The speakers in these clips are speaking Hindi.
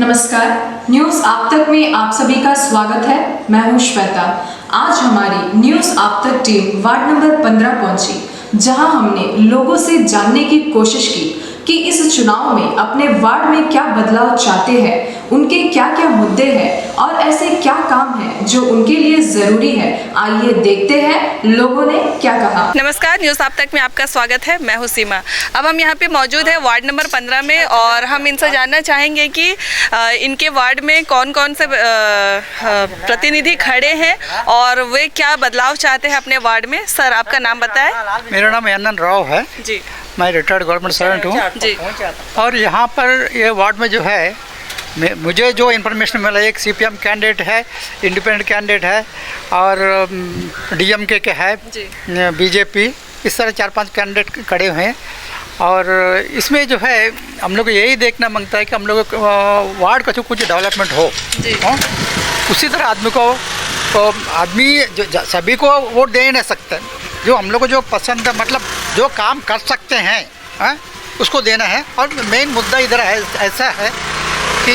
नमस्कार, न्यूज़ आप तक में आप सभी का स्वागत है। मैं हूं श्वेता। आज हमारी न्यूज़ आप तक टीम वार्ड नंबर 15 पहुंची, जहां हमने लोगों से जानने की कोशिश की कि इस चुनाव में अपने वार्ड में क्या बदलाव चाहते हैं, उनके क्या क्या मुद्दे हैं और ऐसे क्या काम हैं जो उनके लिए जरूरी है। आइए देखते हैं लोगों ने क्या कहा। नमस्कार, न्यूज़ आप तक में आपका स्वागत है। मैं हूं सीमा। अब हम यहाँ पे मौजूद है वार्ड नंबर 15 में और हम इनसे जानना चाहेंगे कि इनके वार्ड में कौन कौन से प्रतिनिधि खड़े हैं और वे क्या बदलाव चाहते हैं अपने वार्ड में। सर, आपका नाम बताएं। मेरा नाम एन राव है जी। मैं रिटायर्ड गवर्नमेंट सर्वेंट हूँ जी। और यहाँ पर ये वार्ड में जो है मुझे जो इन्फॉर्मेशन मिला, एक सीपीएम कैंडिडेट है, इंडिपेंडेंट कैंडिडेट है और डीएमके के है, बीजेपी, इस तरह 4-5 कैंडिडेट खड़े हुए हैं। और इसमें जो है हम लोग यही देखना मांगता है कि हम लोग वार्ड का जो कुछ डेवलपमेंट हो, उसी तरह आदमी जो सभी को वोट दे नहीं सकते। जो हम लोग को जो पसंद है, मतलब जो काम कर सकते हैं उसको देना है। और मेन मुद्दा इधर है, ऐसा है कि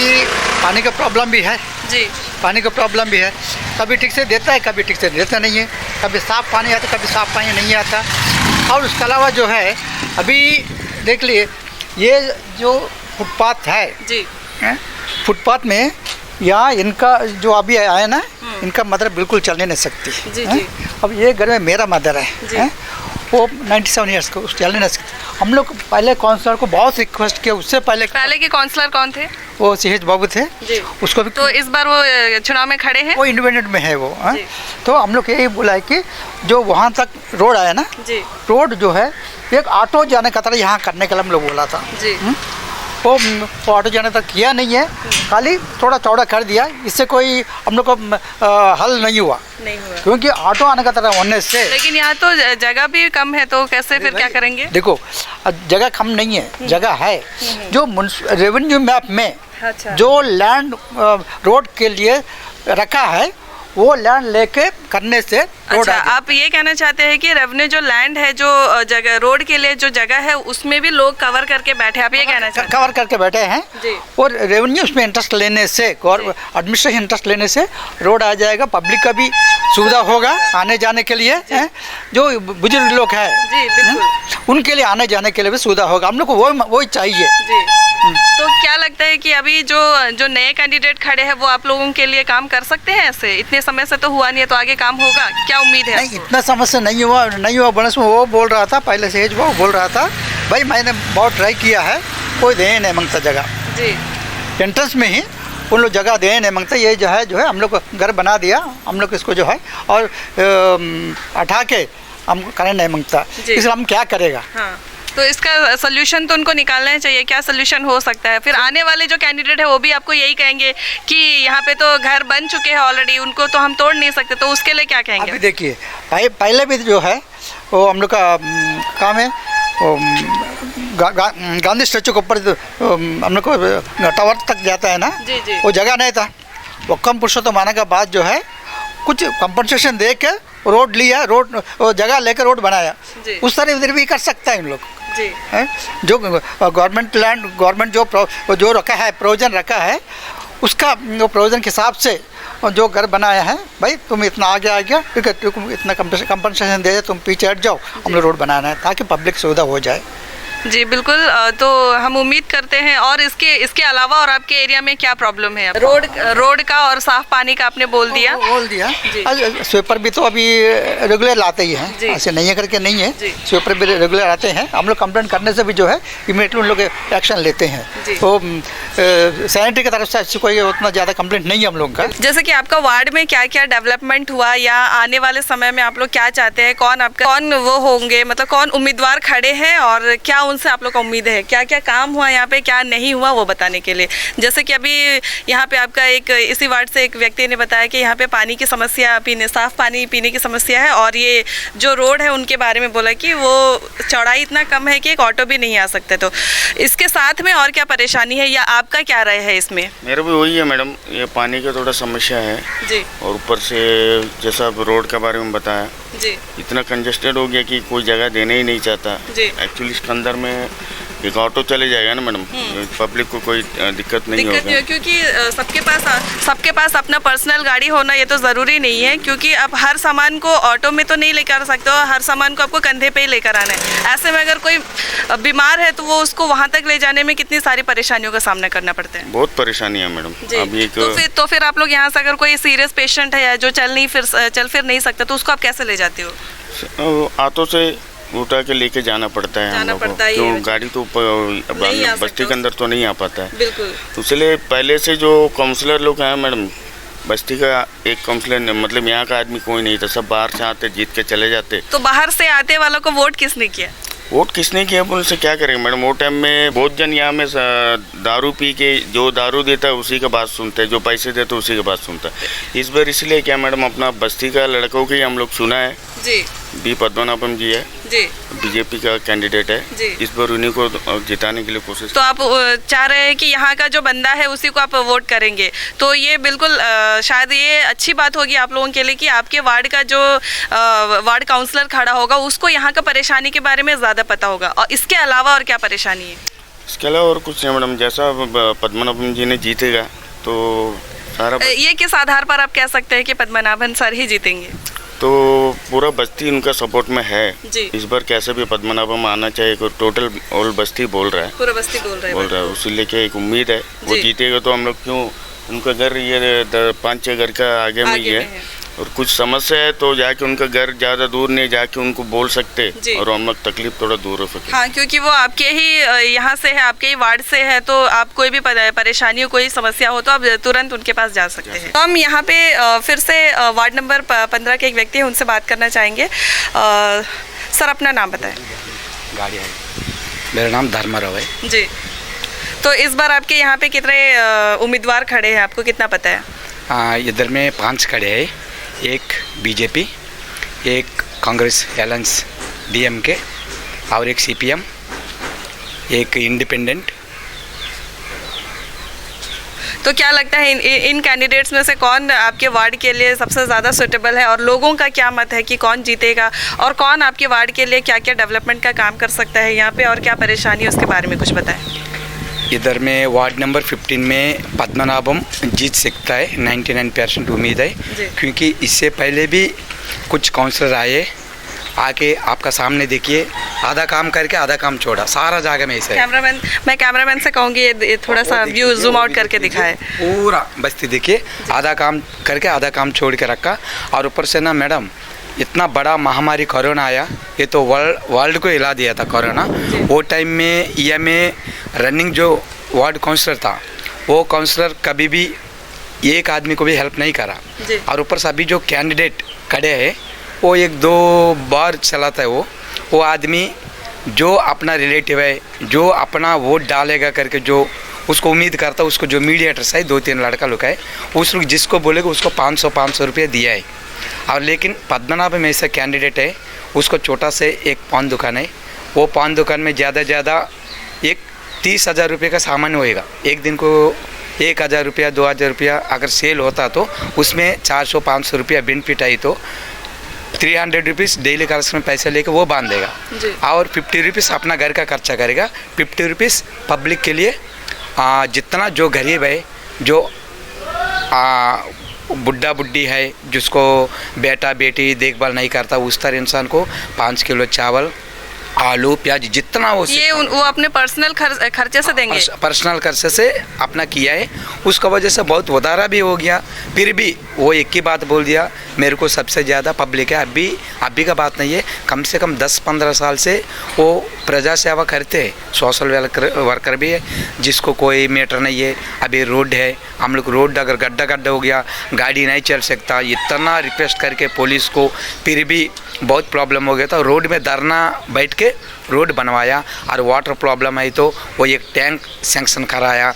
पानी का प्रॉब्लम भी है जी। पानी का प्रॉब्लम भी है, कभी ठीक से देता है, कभी ठीक से देता नहीं है, कभी साफ़ पानी आता, कभी साफ़ पानी नहीं आता। और उसके अलावा जो है अभी देख लिए, ये जो फुटपाथ है जी, फुटपाथ में यहाँ इनका जो अभी आया ना, इनका मदर बिल्कुल चलने नहीं सकती जी, जी। अब ये घर में मेरा मदर है वो 97 ईयर्स को चलने नहीं सकती। हम लोग पहले काउंसलर को बहुत रिक्वेस्ट किया, उससे पहले के काउंसलर कौन थे? वो सीएच बाबू थे जी। उसको भी तो इस बार वो चुनाव में खड़े हैं, वो इंडिपेंडेंट में है वो तो हम लोग यही बोला है कि जो वहाँ तक रोड आया ना जी, रोड जो है एक ऑटो जाने का तरह यहाँ करने के लिए हम लोग बोला था जी। वो ऑटो जाने तक किया नहीं है, खाली थोड़ा चौड़ा कर दिया। इससे कोई हम लोग को हल नहीं हुआ क्योंकि ऑटो आने का तरह होने से। लेकिन यहाँ तो जगह भी कम है, तो कैसे फिर क्या करेंगे? देखो, जगह कम नहीं है, जगह है। जो रेवेन्यू मैप में जो लैंड रोड के लिए रखा है, वो लैंड लेके करने से रोड आप ये कहना चाहते हैं कि रेवेन्यू जो लैंड है, जो जगह रोड के लिए जो जगह है, उसमें भी लोग कवर करके बैठे, आप ये कहना चाहते हैं? कवर करके बैठे हैं जी। और रेवेन्यू उसमें इंटरेस्ट लेने से, एडमिनिस्ट्रेशन इंटरेस्ट लेने से रोड आ जाएगा, पब्लिक का भी सुविधा होगा आने जाने के लिए। जो बुजुर्ग लोग हैं उनके लिए आने जाने के लिए भी सुविधा होगा। हम लोग को वो चाहिए जी। तो क्या लगता है कि अभी जो नए कैंडिडेट खड़े हैं वो आप लोगों के लिए काम कर सकते हैं? ऐसे इतने समय से तो हुआ नहीं है, तो आगे काम होगा, क्या उम्मीद है? नहीं, इतना समय से नहीं हुआ। बनस में वो बोल रहा था, पहले से वो बोल रहा था, भाई मैंने बहुत ट्राई किया है, कोई दे नहीं मांगता जगह जी। एंट्रेंस में ही उन लोग जगह दे नहीं मांगता। ये जो है हम लोग घर बना दिया, हम लोग इसको जो है और उठा के हम करने नहीं मांगता, इसलिए हम क्या करेगा? तो इसका सोल्यूशन तो उनको निकालना चाहिए। क्या सोल्यूशन हो सकता है? फिर आने वाले जो कैंडिडेट है वो भी आपको यही कहेंगे कि यहाँ पे तो घर बन चुके हैं ऑलरेडी, उनको तो हम तोड़ नहीं सकते, तो उसके लिए क्या कहेंगे? अभी देखिए, पहले भी जो है वो हम लोग का काम है, गांधी स्टैचू के ऊपर हम लोग को टावर तक जाता है ना जी, जी। वो जगह नहीं था, वो कम पुरुषोत्तम आने के बाद जो है कुछ कंपनसेशन दे के रोड लिया, रोड जगह लेकर रोड बनाया। उस तरह इधर भी कर सकता है इन लोग जी। जो गवर्नमेंट लैंड, गवर्नमेंट जो रखा है, प्रोविजन रखा है, उसका प्रोविजन के हिसाब से जो घर बनाया है, भाई तुम इतना आ गया ठीक है, तुम इतना कंपनसेशन दे, तुम पीछे हट जाओ, हम लोग रोड बनाना है ताकि पब्लिक सुविधा हो जाए जी। बिल्कुल, तो हम उम्मीद करते हैं। और इसके अलावा और आपके एरिया में क्या प्रॉब्लम है? रोड का और साफ पानी का आपने बोल दिया स्वीपर भी तो अभी रेगुलर लाते ही हैं, ऐसे नहीं है करके नहीं है, स्वीपर भी रेगुलर आते हैं। हम लोग कंप्लेंट करने से भी जो है इमीडिएटली उन लोग एक्शन लेते हैं। तो सैनिटरी की तरफ से कोई उतना ज़्यादा कंप्लेंट नहीं है हम लोग का। जैसे कि आपका वार्ड में क्या क्या डेवलपमेंट हुआ या आने वाले समय में आप लोग क्या चाहते हैं, कौन वो होंगे, मतलब कौन उम्मीदवार खड़े हैं और क्या उनसे आप लोग का उम्मीद है, क्या क्या काम हुआ यहाँ पे, क्या नहीं हुआ, वो बताने के लिए। जैसे कि अभी यहाँ पे आपका इसी वार्ड से एक व्यक्ति ने बताया कि यहाँ पे पानी की समस्या, साफ पानी पीने की समस्या है, और ये जो रोड है उनके बारे में बोला कि वो चौड़ाई इतना कम है कि एक ऑटो भी नहीं आ सकते। तो इसके साथ में और क्या परेशानी है या आपका क्या राय है इसमें? मेरा भी वही है मैडम, ये पानी की थोड़ा समस्या है जी। और ऊपर से जैसा रोड के बारे में बताया जी, इतना कंजेस्टेड हो गया कि कोई जगह देने ही नहीं चाहता जी। एक्चुअली इसके अंदर में एक ऑटो चले जाएगा ना मैडम, पब्लिक को कोई दिक्कत नहीं दिक्कत नहीं होगा। हो, क्योंकि सबके पास अपना पर्सनल गाड़ी होना ये तो ज़रूरी नहीं है, क्योंकि अब हर सामान को ऑटो में तो नहीं लेकर सकते हो, हर सामान को आपको कंधे पे ही लेकर आना है। ऐसे में अगर कोई बीमार है तो वो उसको वहाँ तक ले जाने में कितनी सारी परेशानियों का सामना करना पड़ता है। बहुत परेशानी है मैडम। अभी तो फिर आप लोग यहाँ से अगर कोई सीरियस पेशेंट है या जो चल फिर नहीं सकता तो उसको आप कैसे ले जाते हो? ऑटो से उठा के लेके जाना पड़ता है हम लोग को, क्यों गाड़ी तो बस्ती के अंदर तो नहीं आ पाता है। बिल्कुल। तो इसलिए पहले से जो काउंसलर लोग हैं मैडम, बस्ती का एक काउंसलर, मतलब यहाँ का आदमी कोई नहीं था, सब बाहर से आते जीत के चले जाते। तो बाहर से आते वालों को वोट किसने किया? वोट किसने किया उनसे क्या करेंगे मैडम। वो टाइम में बहुत जन यहाँ में दारू पी के, जो दारू देता है उसी का बात सुनते हैं, जो पैसे देते उसी का बात सुनता है। इस बार इसलिए क्या मैडम, अपना बस्ती का लड़कों के हम लोग चुना है जी। बी पद्मनाभम जी है जी, बीजेपी का कैंडिडेट है जी। इस बार उन्हीं को जिताने के लिए कोशिश। तो आप चाह रहे हैं कि यहाँ का जो बंदा है उसी को आप वोट करेंगे, तो ये बिल्कुल शायद ये अच्छी बात होगी आप लोगों के लिए कि आपके वार्ड का जो वार्ड काउंसलर खड़ा होगा उसको यहाँ का परेशानी के बारे में ज़्यादा पता होगा। और इसके अलावा और क्या परेशानी है? इसके अलावा और कुछ नहीं मैडम, जैसा पद्मनाभन जी ने जीतेगा तो सारा ये किस आधार पर आप कह सकते हैं कि पद्मनाभन सर ही जीतेंगे? तो पूरा बस्ती उनका सपोर्ट में है जी। इस बार कैसे भी पद्मनाभम आना चाहिए, टोटल ऑल बस्ती बोल रहा है, पूरा बस्ती बोल रहा है उसी लेके एक उम्मीद है वो जीतेगा। तो हम लोग क्यों, उनका घर ये 5-6 घर का आगे में ही है और कुछ समस्या है तो जाके उनका घर ज़्यादा दूर नहीं, जाके उनको बोल सकते और हम लोग तकलीफ थोड़ा दूर हो सके। हाँ, क्योंकि वो आपके ही यहाँ से है, आपके ही वार्ड से है, तो आप कोई भी परेशानी हो, कोई समस्या हो तो आप तुरंत उनके पास जा सकते हैं। तो हम यहाँ पे फिर से वार्ड नंबर 15 के एक व्यक्ति हैं, उनसे बात करना चाहेंगे। सर, अपना नाम बताएं। मेरा नाम धर्माराव है जी। तो इस बार आपके यहाँ पे कितने उम्मीदवार खड़े हैं, आपको कितना पता है? इधर में 5 खड़े हैं, एक बीजेपी, एक कांग्रेस एलायंस डीएमके और एक सीपीएम, एक इंडिपेंडेंट। तो क्या लगता है इन कैंडिडेट्स में से कौन आपके वार्ड के लिए सबसे ज़्यादा सूटेबल है, और लोगों का क्या मत है कि कौन जीतेगा और कौन आपके वार्ड के लिए क्या क्या डेवलपमेंट का काम कर सकता है यहाँ पे, और क्या परेशानी है उसके बारे में कुछ बताएं। इधर में वार्ड नंबर 15 में पद्मनाभम जीत सकता है, 99% उम्मीद है, क्योंकि इससे पहले भी कुछ काउंसलर आए, आके आपका सामने देखिए, आधा काम करके आधा काम छोड़ा, सारा जगह में ऐसा है। मैं कैमरामैन से कहूँगी ये थोड़ा सा व्यू जूम आउट करके दिखाए। पूरा बस्ती देखिए, आधा काम करके आधा काम छोड़ के रखा। और ऊपर से ना मैडम, इतना बड़ा महामारी कोरोना आया, ये तो वर्ल्ड को हिला दिया था कोरोना। वो टाइम में ये में रनिंग जो वार्ड काउंसलर था, वो काउंसलर कभी भी एक आदमी को भी हेल्प नहीं करा। और ऊपर से अभी जो कैंडिडेट खड़े हैं वो 1-2 बार चलाता है, वो आदमी जो अपना रिलेटिव है, जो अपना वोट डालेगा करके जो उसको उम्मीद करता है, उसको जो मीडिएटर्स है 2-3 लड़का लोग है, उस लोग जिसको बोलेगा उसको 500 रुपये दिया है। और लेकिन पद्मनाभ में ऐसा कैंडिडेट है, उसको छोटा से एक पान दुकान है, वो पान दुकान में ज़्यादा एक 30,000 रुपये का सामान होएगा, एक दिन को 1,000 रुपया 2,000 रुपया अगर सेल होता तो उसमें 400-500 रुपया बेनिफिट आई, तो 300 रुपीज़ डेली कलेक्शन में पैसे लेके वो बांध देगा और 50 रुपीज़ अपना घर का खर्चा करेगा, 50 रुपीज़ पब्लिक के लिए। जितना जो गरीब है, जो बुढ़ा बुढ़ी है, जिसको बेटा बेटी देखभाल नहीं करता, उस तरह इंसान को 5 किलो चावल, आलू, प्याज, जितना हो ये वो अपने पर्सनल खर्चे से देंगे, पर्सनल खर्चे से अपना किया है। उसका वजह से बहुत वधारा भी हो गया, फिर भी वो एक ही बात बोल दिया, मेरे को सबसे ज़्यादा पब्लिक है। अभी का बात नहीं है, कम से कम 10-15 साल से वो प्रजा सेवा करते हैं, सोशल वर्कर भी है, जिसको कोई मैटर नहीं है। अभी रोड है, हम लोग रोड अगर गड्ढा हो गया, गाड़ी नहीं चल सकता, इतना रिक्वेस्ट करके पुलिस को, फिर भी बहुत प्रॉब्लम हो गया था। रोड में धरना बैठ के रोड बनवाया, और वाटर प्रॉब्लम है तो वो एक टैंक सैंक्शन कराया।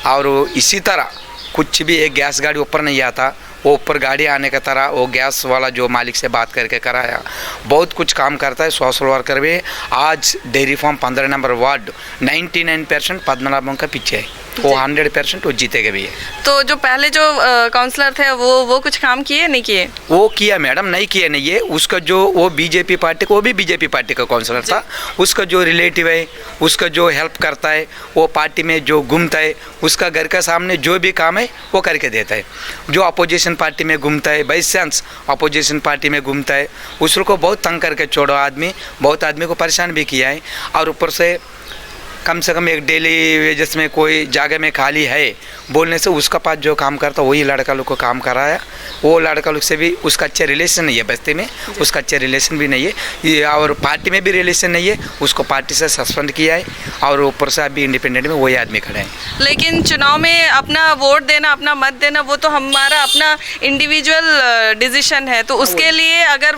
और इसी तरह कुछ भी एक गैस गाड़ी ऊपर नहीं आता, वो ऊपर गाड़ी आने का तरह वो गैस वाला जो मालिक से बात करके कराया। बहुत कुछ काम करता है सोशल वर्कर भी। आज dairy farm 15 number ward 99% Padmanabham का पीछे है। वो 100% वो जीतेगा भी है। तो जो पहले जो काउंसलर थे वो कुछ काम किए नहीं किए? वो किया मैडम, नहीं किया नहीं है। उसका जो वो बीजेपी पार्टी को, वो भी बीजेपी पार्टी का काउंसलर था, उसका जो रिलेटिव है, उसका जो हेल्प करता है, वो पार्टी में जो घूमता है, उसका घर का सामने जो भी काम है वो करके देता है। जो अपोजिशन पार्टी में घूमता है, बाई चांस अपोजिशन पार्टी में घूमता है, उसको बहुत तंग करके छोड़ो आदमी, बहुत आदमी को परेशान भी किया है। और ऊपर से कम से कम एक डेली वेजेस में कोई जगह में खाली है बोलने से उसका पास जो काम करता वही लड़का लोग को काम कराया। वो लड़का लोग से भी उसका अच्छा रिलेशन नहीं है, बस्ती में उसका अच्छा रिलेशन भी नहीं है ये, और पार्टी में भी रिलेशन नहीं है, उसको पार्टी से सस्पेंड किया है। और ऊपर से अभी इंडिपेंडेंट में वही आदमी खड़े हैं। लेकिन चुनाव में अपना वोट देना, अपना मत देना, वो तो हमारा अपना इंडिविजुअल डिसीजन है। तो उसके लिए अगर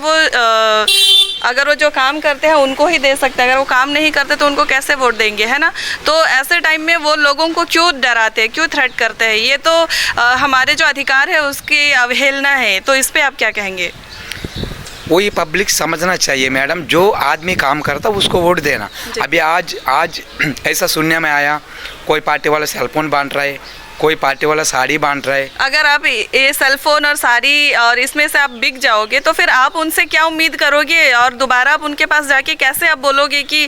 वो जो काम करते हैं उनको ही दे सकते हैं, अगर वो काम नहीं करते तो उनको कैसे वोट देंगे, है ना? तो ऐसे टाइम में वो लोगों को क्यों डराते हैं, क्यों थ्रेट करते हैं? ये तो हमारे जो अधिकार है उसकी अवहेलना है। तो इस पे आप क्या कहेंगे? वही पब्लिक समझना चाहिए मैडम, जो आदमी काम करता उसको वोट देना। अभी आज ऐसा सुनने में आया कोई पार्टी वाला सेलफोन बांट रहा है, कोई पार्टी वाला साड़ी बांट रहा है। अगर आप ये सेलफोन और साड़ी और इसमें से आप बिक जाओगे तो फिर आप उनसे क्या उम्मीद करोगे? और दोबारा आप उनके पास जाके कैसे आप बोलोगे कि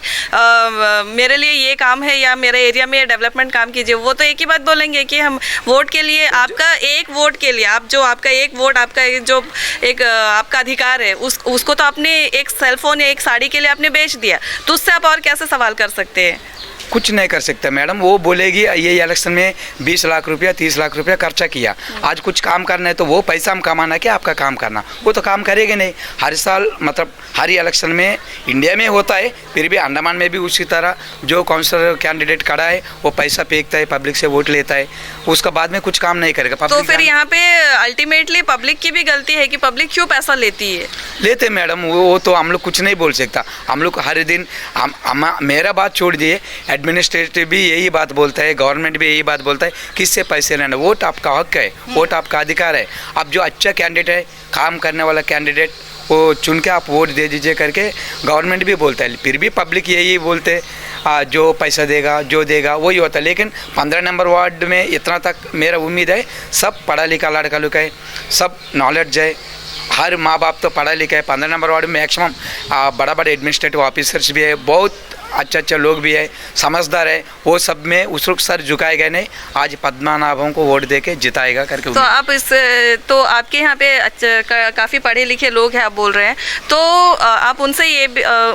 मेरे लिए ये काम है या मेरे एरिया में ये डेवलपमेंट काम कीजिए? वो तो एक ही बात बोलेंगे कि हम वोट के लिए, आपका एक वोट के लिए, आप जो आपका एक वोट, आपका जो एक आपका अधिकार है, उसको तो आपने एक सेलफोन या एक साड़ी के लिए आपने बेच दिया, तो उससे आप और कैसे सवाल कर सकते हैं? कुछ नहीं कर सकते मैडम। वो बोलेगी ये इलेक्शन में 20 लाख रुपया 30 लाख रुपया खर्चा किया, आज कुछ काम करना है तो वो पैसा हम कमाना क्या आपका काम करना, वो तो काम करेंगे नहीं। हर साल मतलब हर इलेक्शन में इंडिया में होता है, फिर भी अंडमान में भी उसी तरह जो काउंसलर कैंडिडेट खड़ा है वो पैसा फेंकता है, पब्लिक से वोट लेता है, उसका बाद में कुछ काम नहीं करेगा। तो फिर यहाँ पे अल्टीमेटली पब्लिक की भी गलती है कि पब्लिक क्यों पैसा लेती है? लेते मैडम, वो तो हम लोग कुछ नहीं बोल सकता। हम लोग हर दिन मेरा बात छोड़ दिए, एडमिनिस्ट्रेटिव भी यही बात बोलता है, गवर्नमेंट भी यही बात बोलता है, किससे पैसे लेना? वोट आपका हक है, वोट आपका अधिकार है। अब जो अच्छा कैंडिडेट है, काम करने वाला कैंडिडेट, वो चुन के आप वोट दे दीजिए करके गवर्नमेंट भी बोलता है। फिर भी पब्लिक यही बोलते जो पैसा देगा, जो देगा वही होता है। लेकिन 15 नंबर वार्ड में इतना तक मेरा उम्मीद है, सब पढ़ा लिखा लड़का लोग है, सब नॉलेज है, हर माँ बाप तो पढ़ा लिखा है। 15 नंबर वार्ड में मैक्सिमम बड़ा बड़ा एडमिनिस्ट्रेटिव ऑफिसर्स भी है, बहुत अच्छा लोग भी है, समझदार है। वो सब में उस वक्त सर झुकाएगा नहीं, आज पद्मनाभों को वोट दे के जिताएगा करके। तो आप तो आपके यहाँ पे काफ़ी पढ़े लिखे लोग हैं आप बोल रहे हैं, तो आप उनसे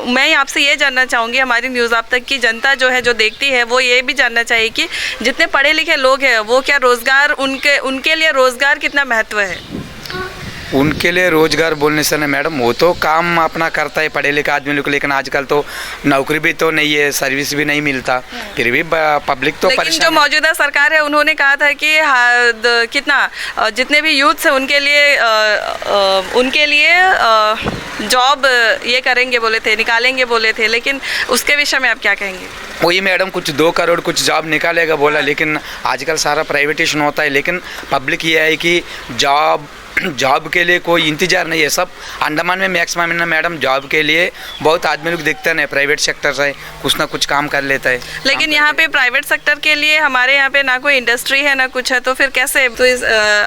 मैं आपसे ये जानना चाहूँगी, हमारी न्यूज़ आप तक की जनता जो है, जो देखती है, वो ये भी जानना चाहिए कि जितने पढ़े लिखे लोग हैं वो क्या रोज़गार, उनके लिए रोज़गार कितना महत्व है? उनके लिए रोजगार बोलने से ना मैडम, वो तो काम अपना करता है पढ़े लिखे आदमी लोग, लेकिन आजकल तो नौकरी भी तो नहीं है, सर्विस भी नहीं मिलता, फिर भी पब्लिक तो लेकिन जो मौजूदा सरकार है उन्होंने कहा था कि कितना जितने भी यूथ है उनके लिए जॉब ये करेंगे बोले थे, निकालेंगे बोले थे, लेकिन उसके विषय में आप क्या कहेंगे? वही मैडम, कुछ 2 करोड़ कुछ जॉब निकालेगा बोला, लेकिन आजकल सारा प्राइवेटेशन होता है। लेकिन पब्लिक ये है कि जॉब के लिए कोई इंतजार नहीं है। सब अंडमान में मैक्सिमम ना मैडम जॉब के लिए बहुत आदमी लोग दिखते नहीं, प्राइवेट सेक्टर से कुछ ना कुछ काम कर लेता है। लेकिन यहाँ पे प्राइवेट सेक्टर के लिए हमारे यहाँ पे ना कोई इंडस्ट्री है ना कुछ है, तो फिर कैसे? तो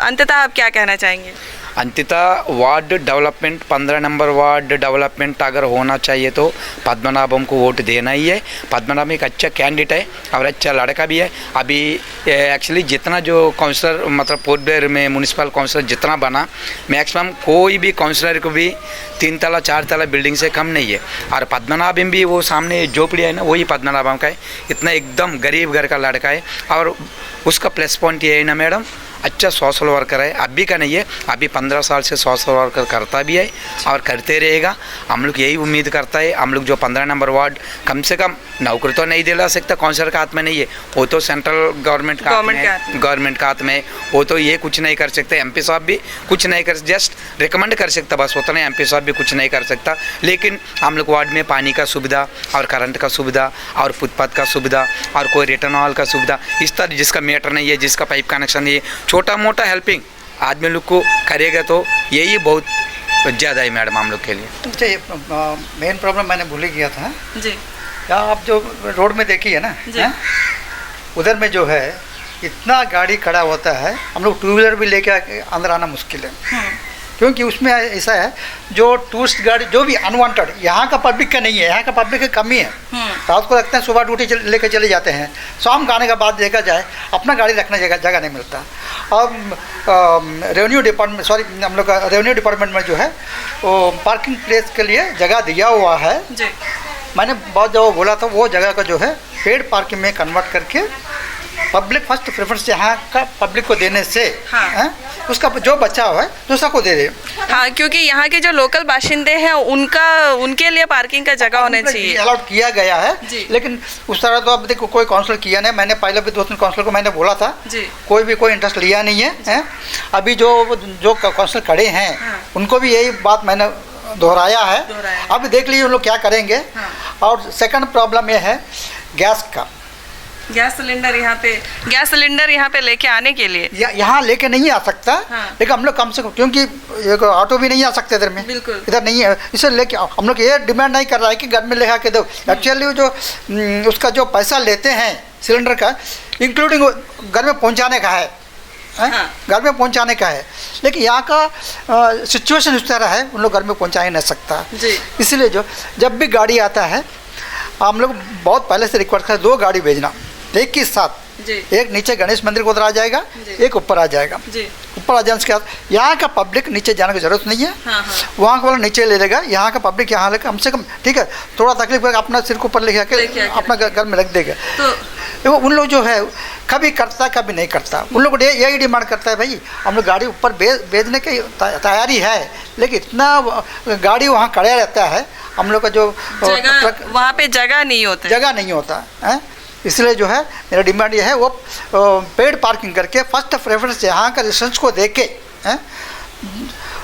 अंततः आप क्या कहना चाहेंगे? अंततः ward development, 15 number ward development अगर होना चाहिए तो पद्मनाभम को वोट देना ही है। पद्मनाभम एक अच्छा कैंडिडेट है और अच्छा लड़का भी है। अभी एक्चुअली जितना जो काउंसलर मतलब पोर्ट ब्लेयर में म्यूनिसिपल काउंसलर जितना बना, मैक्सिमम कोई भी काउंसलर को भी 3 तला 4 तला बिल्डिंग से कम नहीं है। और पद्मनाभम भी वो सामने झोपड़ी है ना, वही पद्मनाभम का है। इतना एकदम गरीब घर का लड़का है और उसका प्लस पॉइंट ये है ना मैडम, अच्छा सोशल वर्कर है। अभी का नहीं है, अभी 15 साल से सोशल वर्कर करता भी है और करते रहेगा। हम लोग यही उम्मीद करता है, हम लोग जो 15 नंबर वार्ड कम से कम नौकरी तो नहीं दिला सकता, काउंसलर का हाथ में नहीं है, वो तो सेंट्रल गवर्नमेंट का हाथ में, वो तो ये कुछ नहीं कर सकते। MP साहब भी कुछ नहीं कर, जस्ट रिकमेंड कर सकता बस, उतना ही MP साहब भी कुछ नहीं कर सकता। लेकिन हम लोग वार्ड में पानी का सुविधा और करंट का सुविधा और फुटपाथ का सुविधा और कोई रिटर्न हॉल का सुविधा, इस तरह जिसका मीटर नहीं है, जिसका पाइप कनेक्शन नहीं है, छोटा मोटा हेल्पिंग आदमी लोग को करेगा तो यही बहुत ज़्यादा है मैडम हम लोग के लिए। अच्छा, ये मेन प्रॉब्लम मैंने भूल ही गया था जी। या आप जो रोड में देखी है ना, उधर में जो है इतना गाड़ी खड़ा होता है, हम लोग टू व्हीलर भी लेके अंदर आना मुश्किल है। क्योंकि उसमें ऐसा है, जो टूरिस्ट गाड़ी जो भी अनवांटेड, यहाँ का पब्लिक का नहीं है, यहाँ का पब्लिक की कमी है। रात को रखते हैं, सुबह ड्यूटी लेके चले जाते हैं, शाम का आने के बाद देखा जाए अपना गाड़ी रखने जगह नहीं मिलता। अब रेवेन्यू डिपार्टमेंट, सॉरी हम लोग का रेवेन्यू डिपार्टमेंट में जो है वो पार्किंग प्लेस के लिए जगह दिया हुआ है। मैंने बहुत जगह बोला था, वो जगह का जो है पेड पार्किंग में कन्वर्ट करके पब्लिक फर्स्ट प्रेफरेंस यहाँ का पब्लिक को देने से उसका जो बचा हुआ है दूसरा को दे दे। हाँ, क्योंकि यहाँ के जो लोकल बाशिंदे हैं उनके लिए पार्किंग का जगह होना चाहिए। अलाउड किया गया है, लेकिन उस तरह तो अब देखो कोई काउंसिल किया नहीं। मैंने पहले भी 2-3 काउंसिलर को मैंने बोला था, कोई इंटरेस्ट लिया नहीं है। अभी जो काउंसिलर खड़े हैं उनको भी यही बात मैंने दोहराया है। अब देख लीजिए उन लोग क्या करेंगे। और सेकंड प्रॉब्लम ये है गैस का। गैस सिलेंडर यहाँ पे लेके आने के लिए यहाँ लेके नहीं आ सकता। लेकिन हम लोग कम से कम, क्योंकि एक ऑटो भी नहीं आ सकते इधर में, बिल्कुल इधर नहीं है, इसे लेके हम लोग ये डिमांड नहीं कर रहा है कि घर में लेकर के दो। एक्चुअली जो उसका जो पैसा लेते हैं सिलेंडर का, इंक्लूडिंग घर में पहुँचाने का है, घर में पहुँचाने का है। लेकिन यहाँ का सिचुएशन इस तरह है, उन लोग घर में पहुँचा ही नहीं सकता। इसलिए जब भी गाड़ी आता है हम लोग बहुत पहले से रिक्वेस्ट करें 2 गाड़ी भेजना एक के साथ। एक नीचे गणेश मंदिर को उधर आ जाएगा, एक ऊपर आ जाएगा। ऊपर आ जाने के बाद यहाँ का पब्लिक नीचे जाने की जरूरत नहीं है। वहाँ का वाला नीचे ले लेगा, यहाँ का पब्लिक यहाँ लेकर कम से कम, ठीक है, थोड़ा तकलीफ करेगा, अपना सिर को ऊपर लेके आके अपना घर में रख देगा। तो उन लोग जो है कभी करता कभी नहीं करता। उन लोग यही डिमांड करता है, भाई हम लोग गाड़ी ऊपर भेजने की तैयारी है, लेकिन इतना गाड़ी वहाँ खड़ा रहता है, हम लोग का जो वहाँ पे जगह नहीं होता है। इसलिए जो है मेरा डिमांड ये है, वो पेड पार्किंग करके फर्स्ट प्रेफरेंस यहाँ का रेजिडेंट्स को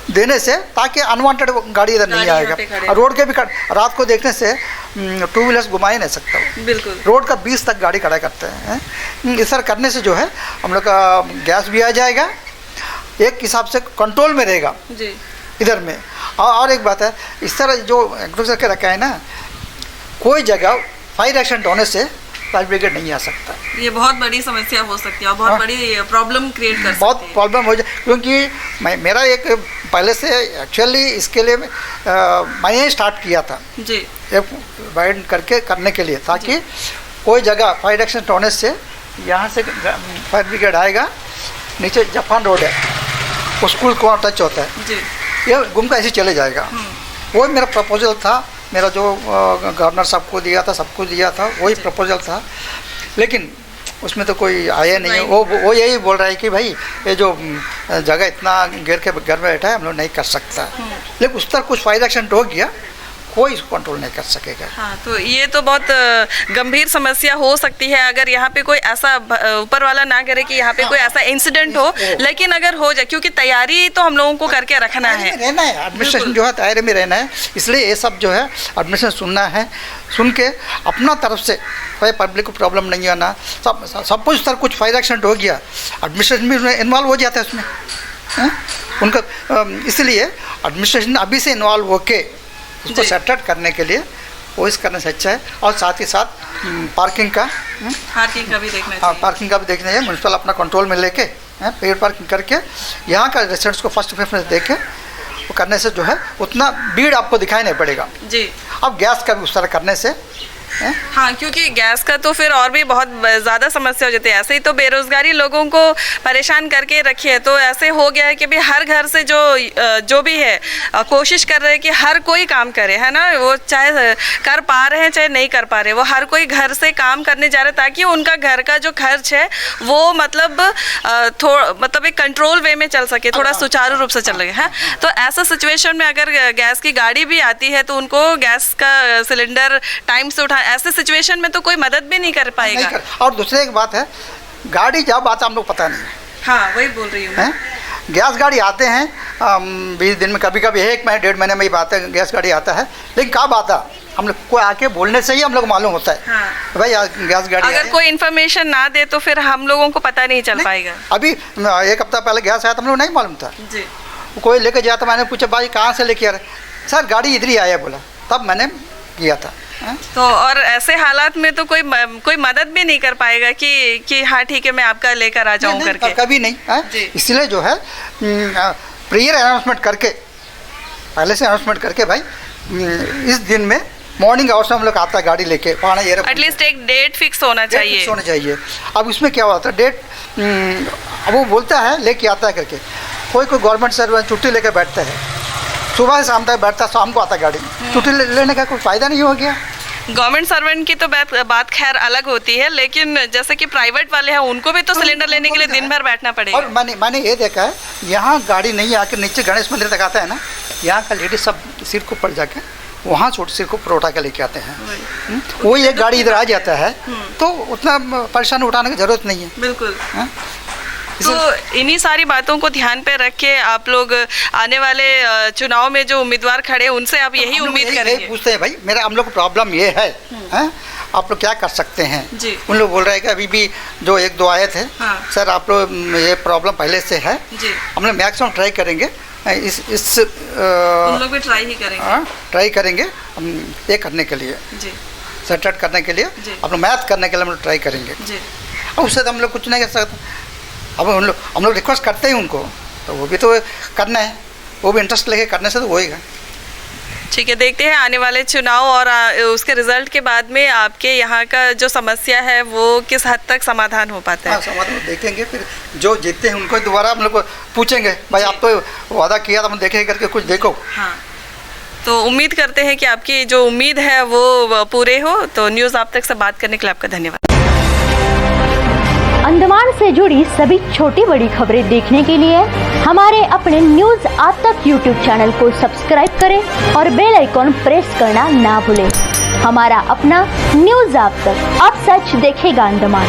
देने से, ताकि अनवांटेड गाड़ी इधर नहीं आएगा। और रोड के भी रात को देखने से टू व्हीलर्स घुमा ही नहीं सकता। बिल्कुल रोड का 20 तक गाड़ी खड़ा करते हैं। इस तरह करने से जो है हम लोग का गैस भी आ जाएगा, एक हिसाब से कंट्रोल में रहेगा इधर में। और एक बात है, इस तरह जो इंक्लूड करके रखा है ना, कोई जगह फायर एक्सीडेंट होने से फायर ब्रिगेड नहीं आ सकता। ये बहुत बड़ी समस्या हो सकती है और बहुत बड़ी प्रॉब्लम क्रिएट कर सकती है। बहुत प्रॉब्लम हो जाए, क्योंकि मेरा एक पहले से एक्चुअली इसके लिए मैंने स्टार्ट किया था एक वाइड करने के लिए, ताकि कोई जगह फायर एक्सीडेंट होने से यहाँ से फायर ब्रिगेड आएगा, नीचे जापान रोड है, वो स्कूल को टच होता है, ये घूम कर ऐसे चले जाएगा। वो मेरा प्रपोजल था, मेरा जो गवर्नर साहब को दिया था, सबको दिया था, वही प्रपोजल था। लेकिन उसमें तो कोई आया नहीं है। वो यही बोल रहा है कि भाई ये जो जगह इतना घेर के घर में बैठा है, हम लोग नहीं कर सकता। लेकिन उस तरह कुछ फायर एक्सीडेंट हो गया, कोई इसको कंट्रोल नहीं कर सकेगा। हाँ, तो ये तो बहुत गंभीर समस्या हो सकती है अगर यहाँ पे कोई ऐसा ऊपर वाला ना करे कि यहाँ पे कोई ऐसा इंसिडेंट हो। लेकिन अगर हो जाए, क्योंकि तैयारी तो हम लोगों को करके रखना है, रहना है, एडमिनिस्ट्रेशन जो है तैयारी में रहना है। इसलिए ये सब जो है एडमिनिस्ट्रेशन सुनना है, सुन के अपना तरफ से कोई पब्लिक को प्रॉब्लम नहीं आना। सब कुछ सर कुछ फायर एक्सीडेंट हो गया, एडमिनिस्ट्रेशन भी इन्वॉल्व हो जाता है उसमें उनका। इसलिए एडमिनिस्ट्रेशन अभी से इन्वॉल्व होके उसको सेटअप करने के लिए कोशिश करने से अच्छा है। और साथ ही साथ पार्किंग का भी देखना चाहिए। पार्किंग का भी देखना है, म्यूनसिपल अपना कंट्रोल में लेके पेड पार्किंग करके यहाँ का रेजिडेंट्स को फर्स्ट प्रेफरेंस देके वो करने से जो है उतना भीड़ आपको दिखाई नहीं पड़ेगा जी। अब गैस का भी उस तरह करने से हाँ, क्योंकि गैस का तो फिर और भी बहुत ज़्यादा समस्या हो जाती है। ऐसे ही तो बेरोज़गारी लोगों को परेशान करके रखी है। तो ऐसे हो गया है कि भी हर घर से जो भी है कोशिश कर रहे हैं कि हर कोई काम करे, है ना, वो चाहे कर पा रहे हैं चाहे नहीं कर पा रहे, वो हर कोई घर से काम करने जा रहे हैं, ताकि उनका घर का जो खर्च है वो मतलब एक कंट्रोल वे में चल सके, थोड़ा सुचारू रूप से चल रहे हैं। तो ऐसा सिचुएशन में अगर गैस की गाड़ी भी आती है तो उनको गैस का सिलेंडर टाइम से उठा, ऐसे सिचुएशन में तो कोई मदद भी नहीं कर पाएगा। और दूसरी एक बात है, गाड़ी जब आता हम लोग पता नहीं है। हाँ, वही बोल रही हूँ। गैस गाड़ी आते हैं 20 दिन में, कभी कभी 1 महीने 1.5 महीने में ही बात है गैस गाड़ी आता है। लेकिन कब आता हम लोग को आके बोलने से ही हम लोग मालूम होता है। हाँ। भाई गैस गाड़ी अगर कोई इन्फॉर्मेशन ना दे तो फिर हम लोगों को पता नहीं चल पाएगा। अभी 1 हफ्ता पहले गैस आया तो हम लोग नहीं मालूम था जी। कोई लेके जाता, मैंने पूछा भाई कहाँ से लेके आ रहे, सर गाड़ी इधर ही आया बोला। तब मैंने किया था। हाँ? तो और ऐसे हालात में तो कोई मदद भी नहीं कर पाएगा कि हाँ ठीक है मैं आपका लेकर आ जाऊं नहीं, करके। कभी नहीं। हाँ? जी। इसलिए जो है प्रियर अनाउंसमेंट करके, पहले से अनाउंसमेंट करके भाई इस दिन में मॉर्निंग आवर्स में हम लोग आता है गाड़ी लेके वहाँ एयरपोर्ट। एटलीस्ट एक डेट फिक्स होना चाहिए। फिक्स होना चाहिए। अब उसमें क्या होता है डेट, अब वो बोलता है लेके आता है करके, कोई गवर्नमेंट सर्वेंट छुट्टी लेके बैठता है, सुबह से शाम तक बैठता है, शाम को आता गाड़ी, छुट्टी लेने का कोई फ़ायदा नहीं हो गया। गवर्नमेंट सर्वेंट की तो बात खैर अलग होती है, लेकिन जैसे कि प्राइवेट वाले हैं उनको भी तो सिलेंडर लेने के लिए दिन भर बैठना पड़ेगा। और मैंने ये देखा है, यहाँ गाड़ी नहीं आकर नीचे गणेश मंदिर तक आता है ना, यहाँ का लेडीज सब सिर को ऊपर जाके वहाँ छोटे सिर को परोठा के लेके आते हैं। वही एक गाड़ी इधर आ जाता है तो उतना परेशानी उठाने की जरूरत नहीं है। बिल्कुल। हाँ? तो इन्हीं सारी बातों को ध्यान पे रख के आप लोग आने वाले चुनाव में जो उम्मीदवार खड़े हैं उनसे आप यही उम्मीद करेंगे? पूछते हैं भाई, मेरा हम लोग को प्रॉब्लम ये है, आप लोग क्या कर सकते हैं जी। उन लोग बोल रहे हैं कि अभी भी जो एक दो आए थे, हाँ। सर आप लोग ये प्रॉब्लम पहले से है जी। हम लोग मैक्सिमम ट्राई करेंगे इस उन लोग भी ट्राई ही करेंगे। ट्राई करेंगे हम ये करने के लिए, जी सेट करने के लिए, जी। अपना मैथ करने के लिए हम लोग ट्राई करेंगे। जी। अब उससे तो हम लोग कुछ नहीं कर सकते। अब हम लोग रिक्वेस्ट करते हैं उनको, तो वो भी तो करना है, वो भी इंटरेस्ट लेके करने से तो होएगा। ठीक है, देखते हैं आने वाले चुनाव और उसके रिजल्ट के बाद में आपके यहाँ का जो समस्या है वो किस हद तक समाधान हो पाता है। हाँ, समाधान देखेंगे, फिर जो जीतते हैं उनको दोबारा हम लोग पूछेंगे, भाई आप तो वादा किया था, हम देखेंगे करके कुछ देखो। हाँ, तो उम्मीद करते हैं कि आपकी जो उम्मीद है वो पूरे हो। तो न्यूज़ आप तक से बात करने के लिए आपका धन्यवाद। अंडमान से जुड़ी सभी छोटी बड़ी खबरें देखने के लिए हमारे अपने न्यूज आप तक यूट्यूब चैनल को सब्सक्राइब करें और बेल आइकॉन प्रेस करना ना भूलें। हमारा अपना न्यूज आप तक, अब सच देखेगा अंडमान।